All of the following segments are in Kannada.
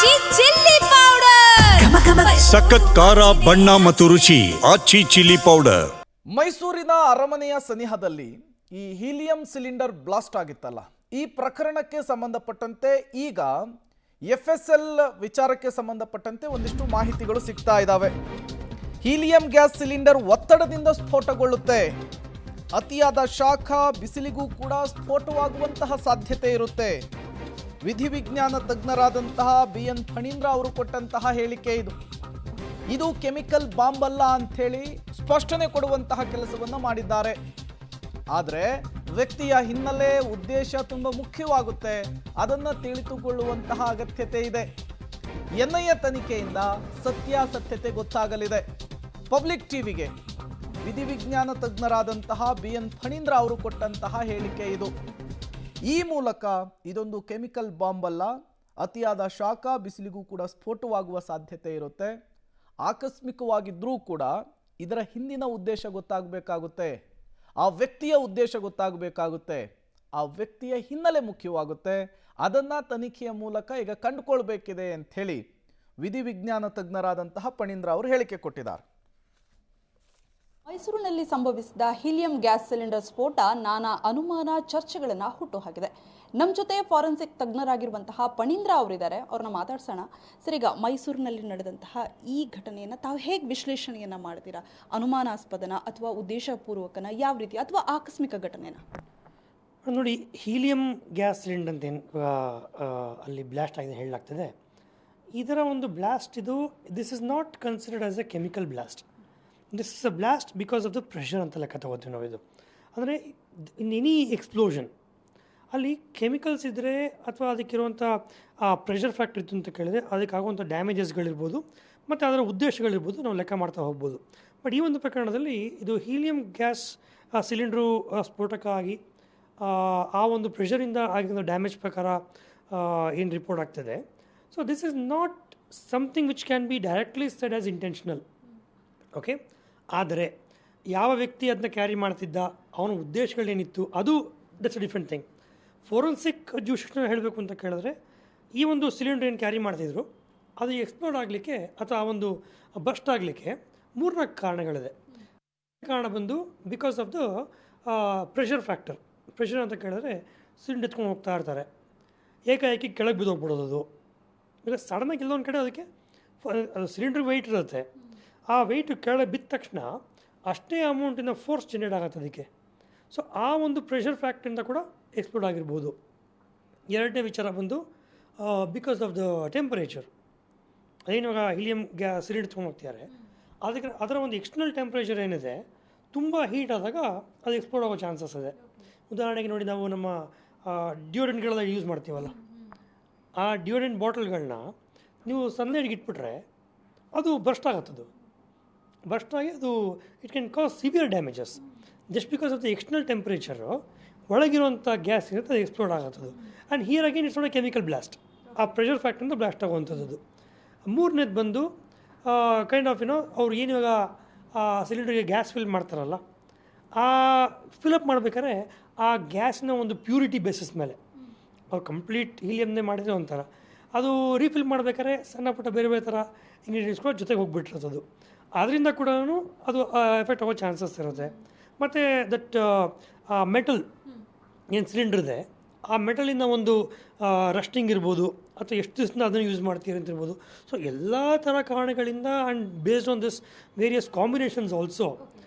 ಆಚಿ ಚಿಲ್ಲಿ ಪೌಡರ್ ಸಖತ್ ಖಾರ ಬಣ್ಣ ಮತ್ತು ರುಚಿ ಆಚಿ ಚಿಲ್ಲಿ ಪೌಡರ್. ಮೈಸೂರಿನ ಅರಮನೆಯ ಸನಿಹದಲ್ಲಿ ಈ ಹೀಲಿಯಂ ಸಿಲಿಂಡರ್ ಬ್ಲಾಸ್ಟ್ ಆಗಿತ್ತಲ್ಲ, ಈ ಪ್ರಕರಣಕ್ಕೆ ಸಂಬಂಧಪಟ್ಟಂತೆ ಈಗ FSL ವಿಚಾರಕ್ಕೆ ಸಂಬಂಧಪಟ್ಟಂತೆ ಒಂದಿಷ್ಟು ಮಾಹಿತಿಗಳು ಸಿಗ್ತಾ ಇದ್ದಾವೆ. ಹೀಲಿಯಂ ಗ್ಯಾಸ್ ಸಿಲಿಂಡರ್ ಒತ್ತಡದಿಂದ ಸ್ಫೋಟಗೊಳ್ಳುತ್ತೆ. ಅತಿಯಾದ ಶಾಖ ಬಿಸಿಲಿಗೂ ಕೂಡ ಸ್ಫೋಟವಾಗುವಂತಹ ಸಾಧ್ಯತೆ ಇರುತ್ತೆ. ವಿಧಿವಿಜ್ಞಾನ ತಜ್ಞರಾದಂತಹ BN ಫಣೀಂದ್ರ ಅವರು ಕೊಟ್ಟಂತಹ ಹೇಳಿಕೆ ಇದು ಕೆಮಿಕಲ್ ಬಾಂಬ್ ಅಲ್ಲ ಅಂಥೇಳಿ ಸ್ಪಷ್ಟನೆ ಕೊಡುವಂತಹ ಕೆಲಸವನ್ನು ಮಾಡಿದ್ದಾರೆ. ಆದರೆ ವ್ಯಕ್ತಿಯ ಹಿನ್ನೆಲೆ ಉದ್ದೇಶ ತುಂಬ ಮುಖ್ಯವಾಗುತ್ತೆ, ಅದನ್ನು ತಿಳಿದುಕೊಳ್ಳುವಂತಹ ಅಗತ್ಯತೆ ಇದೆ. NIA ತನಿಖೆಯಿಂದ ಸತ್ಯಾಸತ್ಯತೆ ಗೊತ್ತಾಗಲಿದೆ. ಪಬ್ಲಿಕ್ ಟಿವಿಗೆ ವಿಧಿವಿಜ್ಞಾನ ತಜ್ಞರಾದಂತಹ BN ಫಣೀಂದ್ರ ಅವರು ಕೊಟ್ಟಂತಹ ಹೇಳಿಕೆ ಈ ಮೂಲಕ ಇದೊಂದು ಕೆಮಿಕಲ್ ಬಾಂಬ್ ಅಲ್ಲ, ಅತಿಯಾದ ಶಾಖ ಬಿಸಿಲಿಗೂ ಕೂಡ ಸ್ಫೋಟವಾಗುವ ಸಾಧ್ಯತೆ ಇರುತ್ತೆ. ಆಕಸ್ಮಿಕವಾಗಿದ್ರೂ ಕೂಡ ಇದರ ಹಿಂದಿನ ಉದ್ದೇಶ ಗೊತ್ತಾಗಬೇಕಾಗುತ್ತೆ, ಆ ವ್ಯಕ್ತಿಯ ಉದ್ದೇಶ ಗೊತ್ತಾಗಬೇಕಾಗುತ್ತೆ, ಆ ವ್ಯಕ್ತಿಯ ಹಿನ್ನೆಲೆ ಮುಖ್ಯವಾಗುತ್ತೆ. ಅದನ್ನು ತನಿಖೆಯ ಮೂಲಕ ಈಗ ಕಂಡುಕೊಳ್ಬೇಕಿದೆ ಅಂಥೇಳಿ ವಿಧಿವಿಜ್ಞಾನ ತಜ್ಞರಾದಂತಹ ಫಣೀಂದ್ರ ಅವರು ಹೇಳಿಕೆ ಕೊಟ್ಟಿದ್ದಾರೆ. ಮೈಸೂರಿನಲ್ಲಿ ಸಂಭವಿಸಿದ ಹೀಲಿಯಂ ಗ್ಯಾಸ್ ಸಿಲಿಂಡರ್ ಸ್ಫೋಟ ನಾನಾ ಅನುಮಾನ ಚರ್ಚೆಗಳನ್ನು ಹುಟ್ಟುಹಾಕಿದೆ. ನಮ್ಮ ಜೊತೆ ಫಾರೆನ್ಸಿಕ್ ತಜ್ಞರಾಗಿರುವಂತಹ ಫಣೀಂದ್ರ ಅವರಿದ್ದಾರೆ, ಅವ್ರನ್ನ ಮಾತಾಡ್ಸೋಣ. ಸರ್, ಈಗ ಮೈಸೂರಿನಲ್ಲಿ ನಡೆದಂತಹ ಈ ಘಟನೆಯನ್ನು ತಾವು ಹೇಗೆ ವಿಶ್ಲೇಷಣೆಯನ್ನು ಮಾಡ್ತೀರಾ? ಅನುಮಾನಾಸ್ಪದನ ಅಥವಾ ಉದ್ದೇಶಪೂರ್ವಕನ, ಯಾವ ರೀತಿ, ಅಥವಾ ಆಕಸ್ಮಿಕ ಘಟನೆನ? ನೋಡಿ, ಹೀಲಿಯಂ ಗ್ಯಾಸ್ ಸಿಲಿಂಡರ್ ಅಂತ ಏನು ಅಲ್ಲಿ ಬ್ಲಾಸ್ಟ್ ಆಗಿದೆ ಹೇಳಲಾಗ್ತದೆ. ಇದರ ಒಂದು blast this is not considered as A chemical blast. This is a blast because of the pressure ಅಂತ ಲೆಕ್ಕ ತಗೋತೀವಿ ನಾವು. ಇದು ಅಂದರೆ ಇನ್ ಎನಿ ಎಕ್ಸ್ಪ್ಲೋಷನ್ ಅಲ್ಲಿ ಕೆಮಿಕಲ್ಸ್ ಇದ್ದರೆ ಅಥವಾ ಅದಕ್ಕಿರುವಂಥ ಪ್ರೆಷರ್ ಫ್ಯಾಕ್ಟ್ರಿ ಇತ್ತು ಅಂತ ಕೇಳಿದ್ರೆ ಅದಕ್ಕಾಗುವಂಥ ಡ್ಯಾಮೇಜಸ್ಗಳಿರ್ಬೋದು ಮತ್ತು ಅದರ ಉದ್ದೇಶಗಳಿರ್ಬೋದು, ನಾವು ಲೆಕ್ಕ ಮಾಡ್ತಾ ಹೋಗ್ಬೋದು. ಬಟ್ ಈ ಒಂದು ಪ್ರಕರಣದಲ್ಲಿ ಇದು ಹೀಲಿಯಂ ಗ್ಯಾಸ್ ಸಿಲಿಂಡ್ರು ಸ್ಫೋಟಕ ಆಗಿ ಆ ಒಂದು ಪ್ರೆಷರಿಂದ ಆಗಿರೋ ಡ್ಯಾಮೇಜ್ ಪ್ರಕಾರ ಏನು ರಿಪೋರ್ಟ್ ಆಗ್ತದೆ. So this is not something which can be directly said as intentional. Okay, ಆದರೆ ಯಾವ ವ್ಯಕ್ತಿ ಅದನ್ನ ಕ್ಯಾರಿ ಮಾಡ್ತಿದ್ದ, ಅವನ ಉದ್ದೇಶಗಳೇನಿತ್ತು, ಅದು that's a different thing. Forensic ಜೂಷನ್ ಹೇಳಬೇಕು ಅಂತ ಕೇಳಿದ್ರೆ, ಈ ಒಂದು ಸಿಲಿಂಡರ್ ಏನು ಕ್ಯಾರಿ ಮಾಡ್ತಿದ್ರು ಅದು ಎಕ್ಸ್ಪ್ಲೋಡ್ ಆಗಲಿಕ್ಕೆ ಅಥವಾ ಆ ಒಂದು ಬಸ್ಟ್ ಆಗಲಿಕ್ಕೆ 3-4 ಕಾರಣಗಳಿದೆ. ಕಾರಣ ಬಂದು because of the pressure factor. Pressure ಅಂತ ಕೇಳಿದ್ರೆ ಸಿಲಿಂಡರ್ ಎತ್ಕೊಂಡು ಹೋಗ್ತಾ ಇರ್ತಾರೆ, ಏಕಾಏಕಿ ಕೆಳಗೆ ಬಿದ್ದೋಗ್ಬಿಡೋದು. ಅದು ಈಗ ಸಡನ್ನಾಗಿ ಇಲ್ಲೊಂದು ಕಡೆ ಅದಕ್ಕೆ ಅದು ಸಿಲಿಂಡರ್ ವೆಯ್ಟ್ ಇರುತ್ತೆ, ಆ ವೆಯ್ಟು ಕೆಳಗೆ ಬಿದ್ದ ತಕ್ಷಣ ಅಷ್ಟೇ ಅಮೌಂಟಿನ ಫೋರ್ಸ್ ಜನರೇಟ್ ಆಗುತ್ತೆ ಅದಕ್ಕೆ. ಸೊ ಆ ಒಂದು ಪ್ರೆಷರ್ ಫ್ಯಾಕ್ಟ್ರಿಂದ ಕೂಡ ಎಕ್ಸ್ಪ್ಲೋಡ್ ಆಗಿರ್ಬೋದು. ಎರಡನೇ ವಿಚಾರ ಬಂದು ಬಿಕಾಸ್ ಆಫ್ ದ ಟೆಂಪರೇಚರ್. ಅದೇನಿವಾಗ ಹೀಲಿಯಂ ಸಿಲಿಂಡರ್ ತೊಗೊಂಡು ಹೋಗ್ತಿದ್ದಾರೆ, ಅದಕ್ಕೆ ಅದರ ಒಂದು ಎಕ್ಸ್ಟರ್ನಲ್ ಟೆಂಪ್ರೇಚರ್ ಏನಿದೆ ತುಂಬ ಹೀಟ್ ಆದಾಗ ಅದು ಎಕ್ಸ್ಪ್ಲೋಡ್ ಆಗೋ ಚಾನ್ಸಸ್ ಇದೆ. ಉದಾಹರಣೆಗೆ ನೋಡಿ, ನಾವು ನಮ್ಮ ಡಿಯೋಡೆಂಟ್ಗಳೆಲ್ಲ ಯೂಸ್ ಮಾಡ್ತೀವಲ್ಲ, ಆ ಡಿಯೋಡೆಂಟ್ ಬಾಟಲ್ಗಳನ್ನ ನೀವು ಸನ್ಲೈಟ್ಗೆ ಇಟ್ಬಿಟ್ರೆ ಅದು ಬರ್ಸ್ಟ್ ಆಗುತ್ತದು. ಬರ್ಸ್ಟ್ ಆಗಿ ಅದು it can cause severe damages just because of the external temperature. ಒಳಗಿರುವಂಥ ಗ್ಯಾಸ್ ಇರುತ್ತೆ, ಅದು ಎಕ್ಸ್ಪ್ಲೋಡ್ ಆಗುತ್ತದೆ. And here again it's not a chemical blast, ಆ ಪ್ರೆಷರ್ ಫ್ಯಾಕ್ಟ್ರಿಂದ ಬ್ಲಾಸ್ಟ್ ಆಗುವಂಥದ್ದು. ಮೂರನೇದು ಬಂದು ಕೈಂಡ್ ಆಫ್ ಅವ್ರು ಏನಿವಾಗ ಆ ಸಿಲಿಂಡರ್ಗೆ ಗ್ಯಾಸ್ ಫಿಲ್ ಮಾಡ್ತಾರಲ್ಲ, ಆ ಫಿಲಪ್ ಮಾಡ್ಬೇಕಾದ್ರೆ ಆ ಗ್ಯಾಸ್ನ ಒಂದು ಪ್ಯೂರಿಟಿ ಬೇಸಿಸ್ ಮೇಲೆ ಅವ್ರು ಕಂಪ್ಲೀಟ್ ಹೀಲಿಯಮ್ನೇ ಮಾಡಿದರೆ ಒಂಥರ, ಅದು ರೀಫಿಲ್ ಮಾಡ್ಬೇಕಾದ್ರೆ ಸಣ್ಣ ಪುಟ್ಟ ಬೇರೆ ಬೇರೆ ಥರ ಇಂಗ್ರೀಡಿಯೆಂಟ್ಸ್ ಕೂಡ ಜೊತೆಗೆ ಹೋಗ್ಬಿಟ್ಟಿರ್ತದು. ಅದರಿಂದ ಕೂಡ ಅದು ಎಫೆಕ್ಟ್ ಆಗೋ ಚಾನ್ಸಸ್ ಇರುತ್ತೆ. ಮತ್ತು ದಟ್ ಮೆಟಲ್ ಏನು ಸಿಲಿಂಡರ್ ಇದೆ, ಆ ಮೆಟಲಿಂದ ಒಂದು ರಸ್ಟಿಂಗ್ ಇರ್ಬೋದು, ಅಥವಾ ಎಷ್ಟು ದಿವಸದಿಂದ ಅದನ್ನು ಯೂಸ್ ಮಾಡ್ತೀರಿ ಅಂತ ಇರ್ಬೋದು. ಸೊ ಎಲ್ಲ ಥರ ಕಾರಣಗಳಿಂದ and based on this various combinations also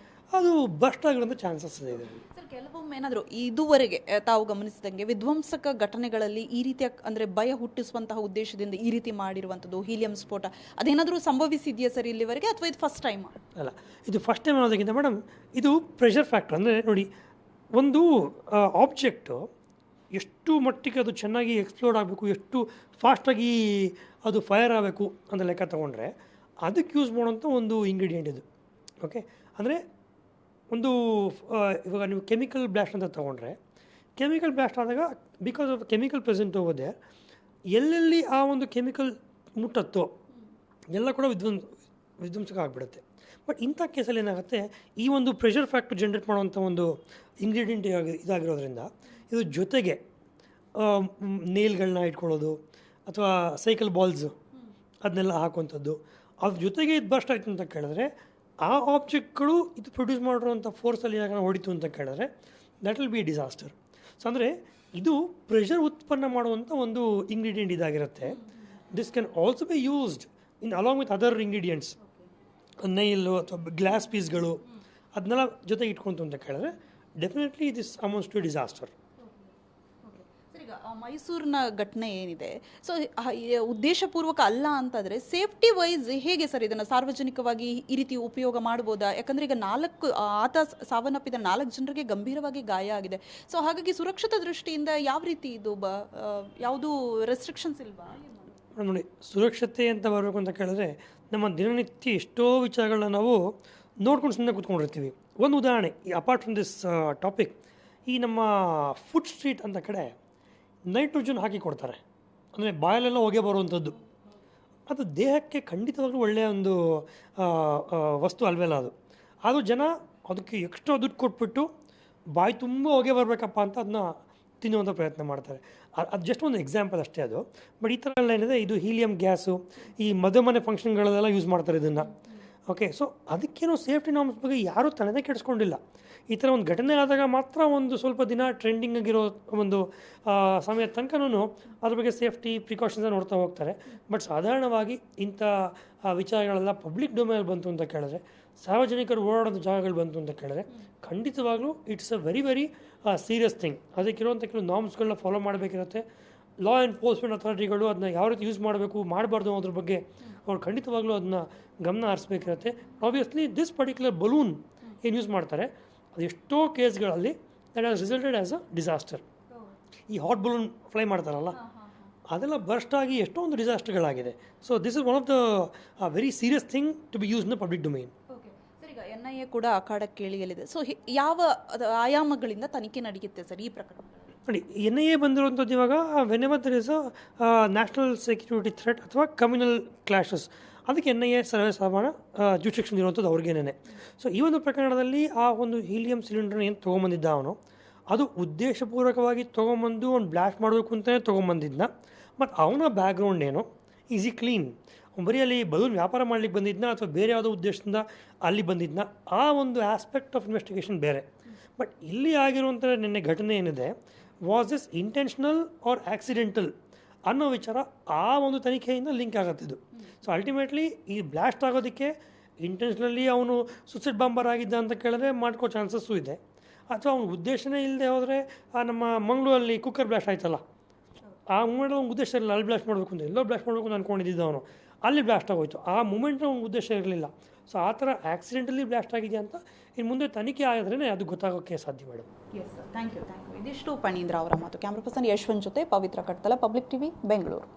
ಅದು ಬಸ್ಟ್ ಆಗಿರೋಂಥ ಚಾನ್ಸಸ್ ಇದೆ ಇದರಲ್ಲಿ. ಸರ್, ಕೆಲವೊಮ್ಮೆ ಏನಾದರೂ ಇದುವರೆಗೆ ತಾವು ಗಮನಿಸಿದಂಗೆ ವಿಧ್ವಂಸಕ ಘಟನೆಗಳಲ್ಲಿ ಈ ರೀತಿಯ ಅಂದರೆ ಭಯ ಹುಟ್ಟಿಸುವಂತಹ ಉದ್ದೇಶದಿಂದ ಈ ರೀತಿ ಮಾಡಿರುವಂಥದ್ದು ಹೀಲಿಯಂ ಸ್ಫೋಟ ಅದೇನಾದರೂ ಸಂಭವಿಸಿದೆಯಾ ಸರ್ ಇಲ್ಲಿವರೆಗೆ, ಅಥವಾ ಇದು ಫಸ್ಟ್ ಟೈಮ್? ಅಲ್ಲ, ಇದು ಫಸ್ಟ್ ಟೈಮ್ ಅನ್ನೋದಕ್ಕಿಂತ ಮೇಡಮ್ ಇದು ಪ್ರೆಷರ್ ಫ್ಯಾಕ್ಟರ್. ಅಂದರೆ ನೋಡಿ, ಒಂದು ಆಬ್ಜೆಕ್ಟು ಎಷ್ಟು ಮಟ್ಟಿಗೆ ಅದು ಚೆನ್ನಾಗಿ ಎಕ್ಸ್ಪ್ಲೋಡ್ ಆಗಬೇಕು, ಎಷ್ಟು ಫಾಸ್ಟಾಗಿ ಅದು ಫೈರ್ ಆಗಬೇಕು ಅಂತ ಲೆಕ್ಕ ತೊಗೊಂಡ್ರೆ ಅದಕ್ಕೆ ಯೂಸ್ ಮಾಡೋಂಥ ಒಂದು ಇಂಗ್ರೀಡಿಯೆಂಟ್ ಇದು. ಓಕೆ, ಅಂದರೆ ಒಂದು ಇವಾಗ ನೀವು ಕೆಮಿಕಲ್ ಬ್ಲಾಸ್ಟ್ ಅಂತ ತೊಗೊಂಡ್ರೆ, ಕೆಮಿಕಲ್ ಬ್ಲಾಸ್ಟ್ ಆದಾಗ ಬಿಕಾಸ್ ಆಫ್ ಕೆಮಿಕಲ್ ಪ್ರೆಸೆಂಟ್ ಹೋಗೋದೆ, ಎಲ್ಲೆಲ್ಲಿ ಆ ಒಂದು ಕೆಮಿಕಲ್ ಮುಟ್ಟತ್ತೋ ಎಲ್ಲ ಕೂಡ ವಿಧ್ವಂಸಕ ಆಗಿಬಿಡುತ್ತೆ. ಬಟ್ ಇಂಥ ಕೇಸಲ್ಲಿ ಏನಾಗುತ್ತೆ, ಈ ಒಂದು ಪ್ರೆಷರ್ ಫ್ಯಾಕ್ಟರ್ ಜನ್ರೇಟ್ ಮಾಡುವಂಥ ಒಂದು ಇಂಗ್ರೀಡಿಯೆಂಟ್ ಇದಾಗಿರೋದ್ರಿಂದ ಇದು ಜೊತೆಗೆ ನೇಲ್ಗಳನ್ನ ಇಟ್ಕೊಳ್ಳೋದು ಅಥವಾ ಸೈಕಲ್ ಬಾಲ್ಸು ಅದನ್ನೆಲ್ಲ ಹಾಕುವಂಥದ್ದು. ಅದ್ರ ಜೊತೆಗೆ ಇದು ಬರ್ಸ್ಟ್ ಆಯಿತು ಅಂತ ಕೇಳಿದ್ರೆ ಆ ಆಬ್ಜೆಕ್ಟ್ಗಳು ಇದು ಪ್ರೊಡ್ಯೂಸ್ ಮಾಡಿರುವಂಥ ಫೋರ್ಸಲ್ಲಿ ಯಾಕೆ ಹೊಡಿತು ಅಂತ ಕೇಳಿದ್ರೆ that will be disaster. So ಅಂದರೆ ಇದು ಪ್ರೆಷರ್ ಉತ್ಪನ್ನ ಮಾಡುವಂಥ ಒಂದು ಇಂಗ್ರೀಡಿಯೆಂಟ್ ಇದಾಗಿರುತ್ತೆ. This can also be used in along with other ingredients, nail ಅಥವಾ ಗ್ಲಾಸ್ ಪೀಸ್ಗಳು ಅದನ್ನೆಲ್ಲ ಜೊತೆಗೆ ಇಟ್ಕೊಂತು ಅಂತ ಕೇಳಿದ್ರೆ definitely this amounts to disaster. ಈಗ ಮೈಸೂರಿನ ಘಟನೆ ಏನಿದೆ, ಸೊ ಉದ್ದೇಶಪೂರ್ವಕ ಅಲ್ಲ ಅಂತಂದರೆ ಸೇಫ್ಟಿ ವೈಸ್ ಹೇಗೆ ಸರ್ ಇದನ್ನು ಸಾರ್ವಜನಿಕವಾಗಿ ಈ ರೀತಿ ಉಪಯೋಗ ಮಾಡ್ಬೋದಾ? ಯಾಕಂದರೆ ಈಗ ಆತ ಸಾವನ್ನಪ್ಪಿದ 4 ಜನರಿಗೆ ಗಂಭೀರವಾಗಿ ಗಾಯ ಆಗಿದೆ. ಸೊ ಹಾಗಾಗಿ ಸುರಕ್ಷತಾ ದೃಷ್ಟಿಯಿಂದ ಯಾವ ರೀತಿ ಇದು ಯಾವುದು ರೆಸ್ಟ್ರಿಕ್ಷನ್ಸ್ ಇಲ್ವಾ? ನೋಡಿ, ಸುರಕ್ಷತೆ ಅಂತ ಬರಬೇಕು ಅಂತ ಕೇಳಿದ್ರೆ ನಮ್ಮ ದಿನನಿತ್ಯ ಎಷ್ಟೋ ವಿಚಾರಗಳನ್ನ ನಾವು ನೋಡ್ಕೊಂಡು ಸುಮ್ಮನೆ ಕೂತ್ಕೊಂಡಿರ್ತೀವಿ. ಒಂದು ಉದಾಹರಣೆ, ಈ ಅಪಾರ್ಟ್ ಫ್ರಮ್ ದಿಸ್ ಟಾಪಿಕ್, ಈ ನಮ್ಮ ಫುಡ್ ಸ್ಟ್ರೀಟ್ ಅಂತ ಕಡೆ ನೈಟ್ರೋಜನ್ ಹಾಕಿ ಕೊಡ್ತಾರೆ, ಅಂದರೆ ಬಾಯಲ್ಲೆಲ್ಲ ಹೊಗೆ ಬರುವಂಥದ್ದು. ಅದು ದೇಹಕ್ಕೆ ಖಂಡಿತವಾಗ್ಲೂ ಒಳ್ಳೆಯ ಒಂದು ವಸ್ತು ಅಲ್ವಲ್ಲ ಅದು. ಆದರೂ ಜನ ಅದಕ್ಕೆ ಎಕ್ಸ್ಟ್ರಾ ದುಡ್ಡು ಕೊಟ್ಬಿಟ್ಟು ಬಾಯಿ ತುಂಬ ಹೊಗೆ ಬರಬೇಕಪ್ಪ ಅಂತ ಅದನ್ನ ತಿನ್ನುವಂಥ ಪ್ರಯತ್ನ ಮಾಡ್ತಾರೆ. ಅದು ಜಸ್ಟ್ ಒಂದು ಎಕ್ಸಾಂಪಲ್ ಅಷ್ಟೇ ಅದು. ಬಟ್ ಈ ಥರ ಎಲ್ಲ ಏನಿದೆ, ಇದು ಹೀಲಿಯಂ ಗ್ಯಾಸು ಈ ಮನೆ ಫಂಕ್ಷನ್ಗಳಲ್ಲೆಲ್ಲ ಯೂಸ್ ಮಾಡ್ತಾರೆ ಇದನ್ನು. ಓಕೆ, ಸೊ ಅದಕ್ಕೇನೋ ಸೇಫ್ಟಿ ನಾರ್ಮ್ಸ್ ಬಗ್ಗೆ ಯಾರೂ ತಲೆನೇ ಕೆಡಿಸ್ಕೊಂಡಿಲ್ಲ. ಈ ಥರ ಒಂದು ಘಟನೆ ಆದಾಗ ಮಾತ್ರ ಒಂದು ಸ್ವಲ್ಪ ದಿನ ಟ್ರೆಂಡಿಂಗ್ ಆಗಿರೋ ಒಂದು ಸಮಯ ತನಕನೂ ಅದ್ರ ಬಗ್ಗೆ ಸೇಫ್ಟಿ ಪ್ರಿಕಾಷನ್ಸ್ ನೋಡ್ತಾ ಹೋಗ್ತಾರೆ. ಬಟ್ ಸಾಧಾರಣವಾಗಿ ಇಂಥ ವಿಚಾರಗಳೆಲ್ಲ ಪಬ್ಲಿಕ್ ಡೊಮೇನಲ್ಲಿ ಬಂತು ಅಂತ ಕೇಳಿದ್ರೆ, ಸಾರ್ವಜನಿಕರು ಓಡಾಡೋಂಥ ಜಾಗಗಳು ಬಂತು ಅಂತ ಕೇಳಿದ್ರೆ ಖಂಡಿತವಾಗ್ಲೂ it's a very very serious thing. ಅದಕ್ಕಿರುವಂಥ ಕೆಲವು ನಾರ್ಮ್ಸ್ಗಳನ್ನ ಫಾಲೋ ಮಾಡಬೇಕಿರುತ್ತೆ. ಲಾ ಎನ್ಫೋರ್ಸ್ಮೆಂಟ್ ಅಥಾರಿಟಿಗಳು ಅದನ್ನ ಯಾವ ರೀತಿ ಯೂಸ್ ಮಾಡಬೇಕು ಮಾಡಬಾರ್ದು ಅನ್ನೋದ್ರ ಬಗ್ಗೆ ಅವ್ರು ಖಂಡಿತವಾಗ್ಲೂ ಅದನ್ನ ಗಮನ ಹರಿಸ್ಬೇಕಿರುತ್ತೆ. ಆಬ್ವಿಯಸ್ಲಿ ದಿಸ್ ಪರ್ಟಿಕ್ಯುಲರ್ ಬಲೂನ್ ಏನು ಯೂಸ್ ಮಾಡ್ತಾರೆ ಅದು ಎಷ್ಟೋ ಕೇಸ್ಗಳಲ್ಲಿ that has resulted as a disaster. ಈ ಹಾಟ್ ಬಲೂನ್ ಫ್ಲೈ ಮಾಡ್ತಾರಲ್ಲ ಅದೆಲ್ಲ ಬರ್ಸ್ಟ್ ಆಗಿ ಎಷ್ಟೊಂದು ಡಿಸಾಸ್ಟರ್ಗಳಾಗಿದೆ. So this is one of the very serious thing to be use in the public domain. Sir, ಈಗ NIA ಕೂಡ ಅಖಾಡಕ್ಕೆ ಕೇಳಿಯಲಿದೆ. ಸೊ ಯಾವ ಆಯಾಮಗಳಿಂದ ತನಿಖೆ ನಡೆಯುತ್ತೆ ಸರ್ ಈ ಪ್ರಕರಣ? ನೋಡಿ, NIA ಬಂದಿರುವಂಥದ್ದು ಇವಾಗ whenever there is a national security threat ಅಥವಾ ಕಮ್ಯುನಲ್ ಕ್ಲಾಶಸ್, ಅದಕ್ಕೆ NIA ಸರ್ವೇ ಸಾಮಾನ್ಯ ಜುರಿಸ್ಡಿಕ್ಷನ್ ಇರುವಂಥದ್ದು ಅವ್ರಿಗೇನೆ. ಸೊ ಈ ಒಂದು ಪ್ರಕರಣದಲ್ಲಿ ಆ ಒಂದು ಹೀಲಿಯಂ ಸಿಲಿಂಡರ್ನ ಏನು ತೊಗೊಂಬಂದಿದ್ದ ಅವನು, ಅದು ಉದ್ದೇಶಪೂರ್ವಕವಾಗಿ ತೊಗೊಂಬಂದು ಅವ್ನು ಬ್ಲಾಸ್ಟ್ ಮಾಡಬೇಕು ಅಂತಲೇ ತೊಗೊಂಬಂದಿದ್ನ. ಮತ್ತು ಅವನ ಬ್ಯಾಕ್ಗ್ರೌಂಡ್ ಏನು, ಈಸ್ ಈ ಕ್ಲೀನ್, ಬರೀ ಅಲ್ಲಿ ಬಲೂನ್ ವ್ಯಾಪಾರ ಮಾಡ್ಲಿಕ್ಕೆ ಬಂದಿದ್ನ ಅಥವಾ ಬೇರೆ ಯಾವುದೋ ಉದ್ದೇಶದಿಂದ ಅಲ್ಲಿ ಬಂದಿದ್ನ, ಆ ಒಂದು ಆಸ್ಪೆಕ್ಟ್ ಆಫ್ ಇನ್ವೆಸ್ಟಿಗೇಷನ್ ಬೇರೆ. ಬಟ್ ಇಲ್ಲಿ ಆಗಿರುವಂಥ ನಿನ್ನೆ ಘಟನೆ ಏನಿದೆ, was this intentional or accidental ಅನ್ನೋ ವಿಚಾರ ಆ ಒಂದು ತನಿಖೆಯಿಂದ ಲಿಂಕ್ ಆಗುತ್ತಿದ್ದು. ಸೊ ಅಲ್ಟಿಮೇಟ್ಲಿ ಈ ಬ್ಲಾಸ್ಟ್ ಆಗೋದಕ್ಕೆ ಇಂಟೆನ್ಷನಲಿ ಅವನು ಸುಸೈಡ್ ಬಾಂಬರ್ ಆಗಿದ್ದ ಅಂತ ಕೇಳಿದ್ರೆ ಮಾಡ್ಕೋ ಚಾನ್ಸಸ್ಸು ಇದೆ. ಅಥವಾ ಅವನ ಉದ್ದೇಶನೇ ಇಲ್ಲದೆ ಹೋದರೆ ನಮ್ಮ ಮಂಗಳೂರಲ್ಲಿ ಕುಕ್ಕರ್ ಬ್ಲಾಸ್ಟ್ ಆಯ್ತಲ್ಲ, ಆ ಮೂಮೆಂಟ್ ಅವ್ನ ಉದ್ದೇಶ ಇರಲಿಲ್ಲ, ಅಲ್ಲಿ ಬ್ಲಾಸ್ಟ್ ಮಾಡಬೇಕು ಅಂತ ಎಲ್ಲೋ ಬ್ಲಾಸ್ಟ್ ಮಾಡಬೇಕು ಅಂತ ಅಂದ್ಕೊಂಡಿದ್ದ ಅವನು, ಅಲ್ಲಿ ಬ್ಲಾಸ್ಟ್ ಆಗೋಯ್ತು. ಆ ಮೂಮೆಂಟ್ ಅವ್ನ ಉದ್ದೇಶ ಇರಲಿಲ್ಲ. ಸೊ ಆ ಥರ ಆಕ್ಸಿಡೆಂಟಲಿ ಬ್ಲಾಸ್ಟ್ ಆಗಿದೆಯಾ ಅಂತ ಇನ್ನು ಮುಂದೆ ತನಿಖೆ ಆಗಿದ್ರೇ ಅದು ಗೊತ್ತಾಗೋಕ್ಕೆ ಸಾಧ್ಯ madam. Yes sir, thank you. ಇದಿಷ್ಟು ಫಣೀಂದ್ರ ಅವರ ಮಾತು. ಕ್ಯಾಮ್ರಾ ಪರ್ಸನ್ ಯಶ್ವಂತ್ ಜೊತೆ ಪವಿತ್ರ ಕಟ್ತಲ, ಪಬ್ಲಿಕ್ ಟಿವಿ, ಬೆಂಗಳೂರು.